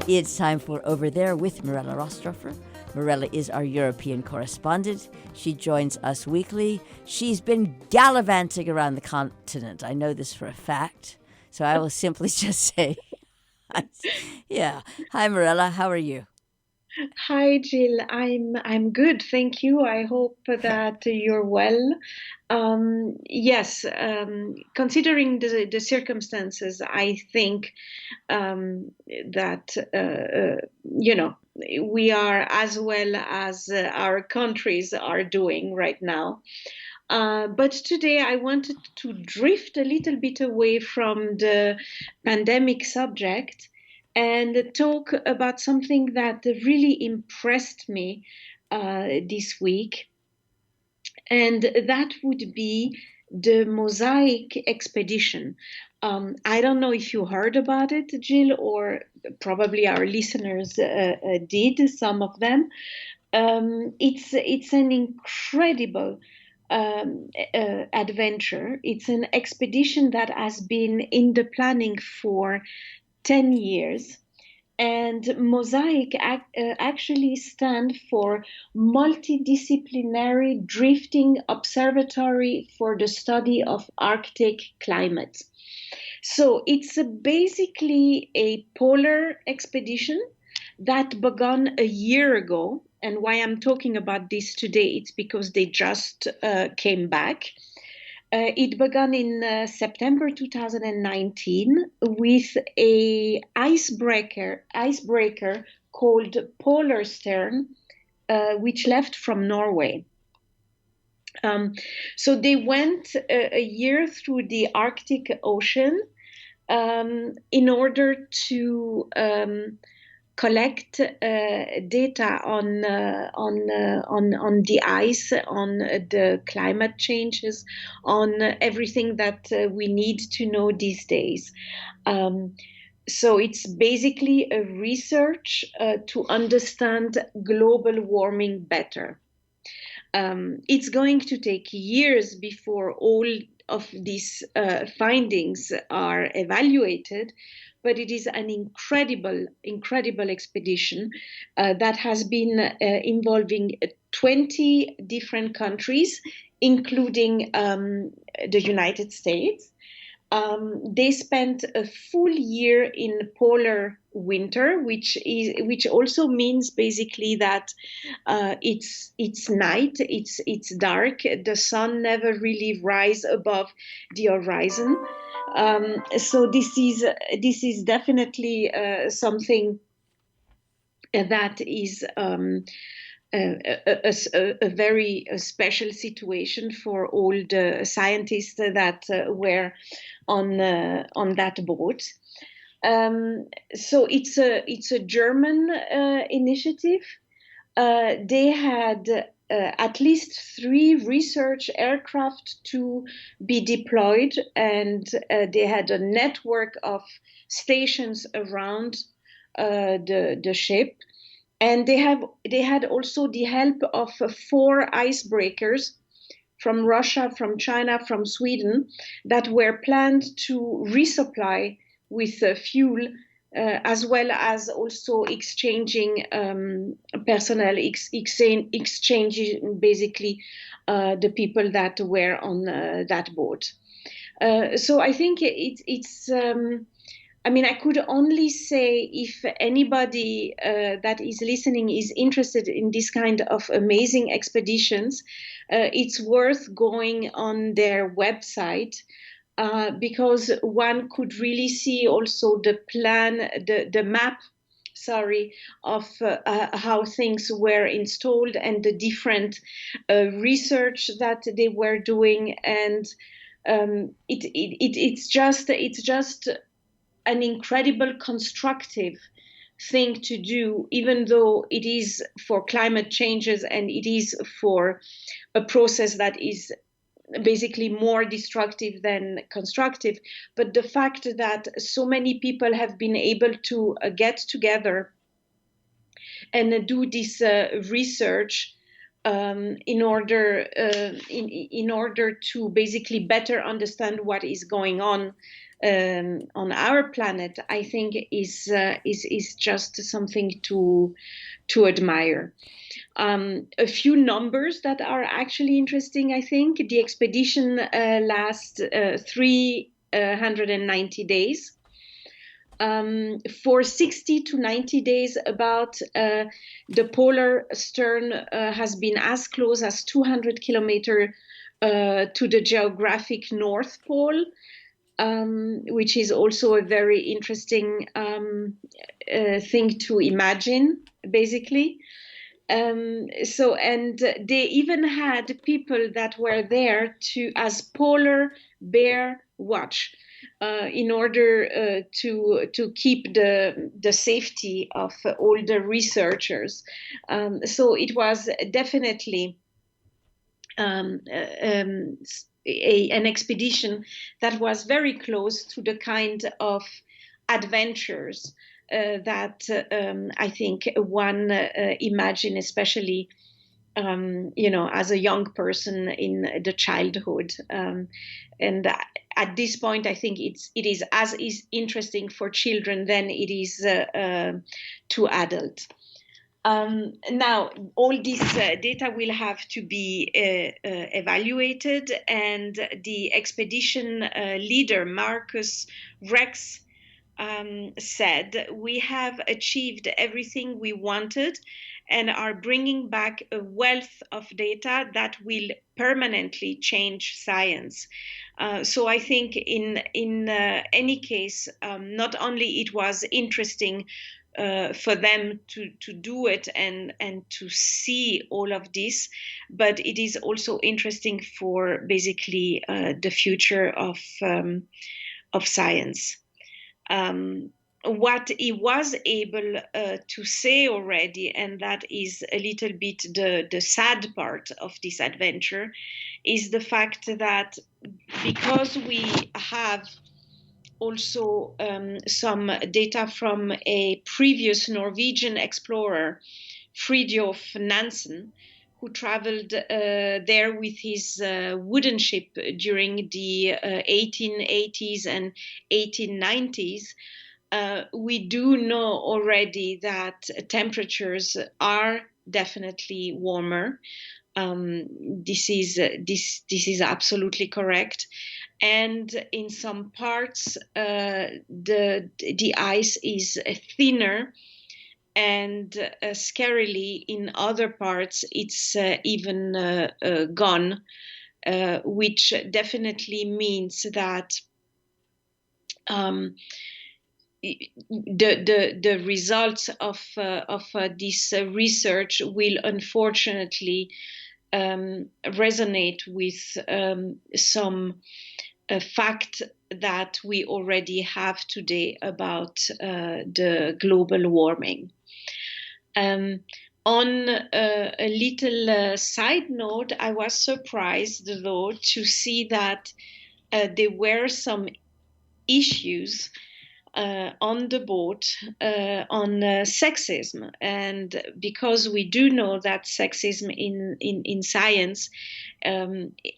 It's time for Over There with Mirella Rastorfer. Mirella is our European correspondent. She joins us weekly. She's been gallivanting around the continent. I know this for a fact. So I will simply just say, yeah. Hi, Mirella. How are you? Hi, Jill. I'm good, thank you. I hope that you're well. Yes, considering the circumstances, I think that you know we are as well as our countries are doing right now. But today I wanted to drift a little bit away from the pandemic subject and talk about something that really impressed me this week, and that would be the Mosaic expedition. I don't know if you heard about it, Jill, or probably our listeners did, some of them. It's an incredible adventure. It's an expedition that has been in the planning for 10 years. And Mosaic actually stand for Multidisciplinary Drifting Observatory for the Study of Arctic Climate. So it's basically a polar expedition that began a year ago. And why I'm talking about this today, it's because they just came back. It began in September 2019 with a icebreaker called Polar Stern, which left from Norway. So they went a year through the Arctic Ocean in order to collect data on the ice, on the climate changes, on everything that we need to know these days. So it's basically a research to understand global warming better. It's going to take years before all of these findings are evaluated, but it is an incredible expedition that has been involving 20 different countries, including the United States. They spent a full year in polar winter, which also means basically that it's night, it's dark. The sun never really rises above the horizon. So this is definitely something that is a very special situation for all the scientists that were on that boat. So it's a German initiative. They had at least 3 research aircraft to be deployed, and they had a network of stations around the ship. And they had also the help of 4 icebreakers from Russia, from China, from Sweden, that were planned to resupply with fuel, as well as also exchanging personnel, exchanging basically the people that were on that boat. So I think it's I mean, I could only say if anybody that is listening is interested in this kind of amazing expeditions, it's worth going on their website, because one could really see also the plan, the map, sorry, of how things were installed and the different research that they were doing. And it's just an incredible constructive thing to do, even though it is for climate changes and it is for a process that is basically more destructive than constructive. But the fact that so many people have been able to get together and do this research in order to basically better understand what is going on on our planet, I think is just something to admire. A few numbers that are actually interesting, I think. The expedition lasts 390 days. For 60 to 90 days, about the polar stern has been as close as 200 kilometers to the geographic North Pole, which is also a very interesting thing to imagine, basically. And they even had people that were there as polar bear watch, in order to keep the safety of all the researchers. So it was definitely an expedition that was very close to the kind of adventures that I think one imagine, especially as a young person in the childhood. And at this point, I think it is as interesting for children than it is to adults. Now, all this data will have to be evaluated, and the expedition leader, Marcus Rex, said, "We have achieved everything we wanted and are bringing back a wealth of data that will permanently change science." So I think in any case, not only it was interesting for them to do it and to see all of this, but it is also interesting for basically the future of science. What he was able to say already, and that is a little bit the sad part of this adventure, is the fact that because we have also some data from a previous Norwegian explorer, Fridtjof Nansen, who traveled there with his wooden ship during the 1880s and 1890s. We do know already that temperatures are definitely warmer. This is absolutely correct. And in some parts, the ice is thinner, and scarily in other parts it's even gone, which definitely means that the results of this research will unfortunately resonate with some fact that we already have today about the global warming. On a little side note, I was surprised, though, to see that there were some issues on the boat on sexism. And because we do know that sexism in science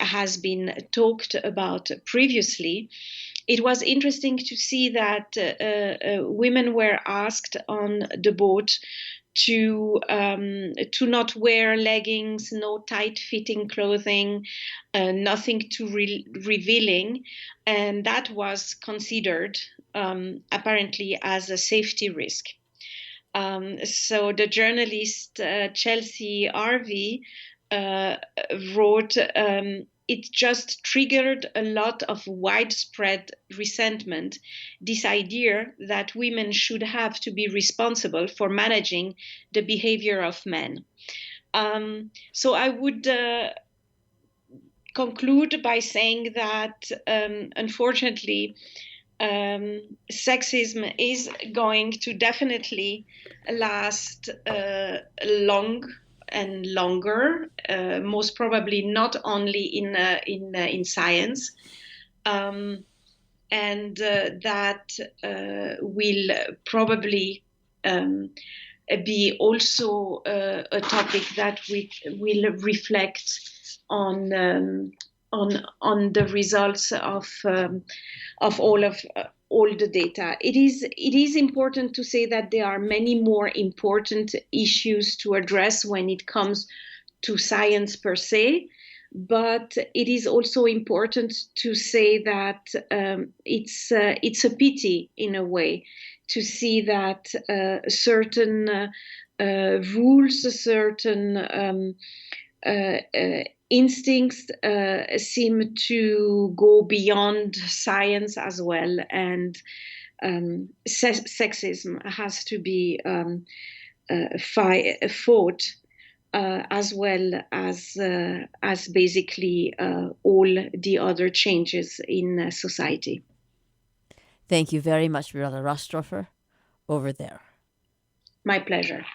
has been talked about previously, it was interesting to see that women were asked on the boat to not wear leggings, no tight-fitting clothing, nothing too revealing, and that was considered apparently as a safety risk. So the journalist Chelsea Harvey wrote, "It just triggered a lot of widespread resentment, this idea that women should have to be responsible for managing the behavior of men." So I would conclude by saying that unfortunately, sexism is going to definitely last long and longer, most probably not only in science, and that will probably be also a topic that we will reflect on on the results of all the data. It is important to say that there are many more important issues to address when it comes to science per se, but it is also important to say that it's a pity in a way to see that certain rules, certain instincts seem to go beyond science as well, and sexism has to be fought as well as basically all the other changes in society. Thank you very much, Mirella Rastorfer. Over there. My pleasure.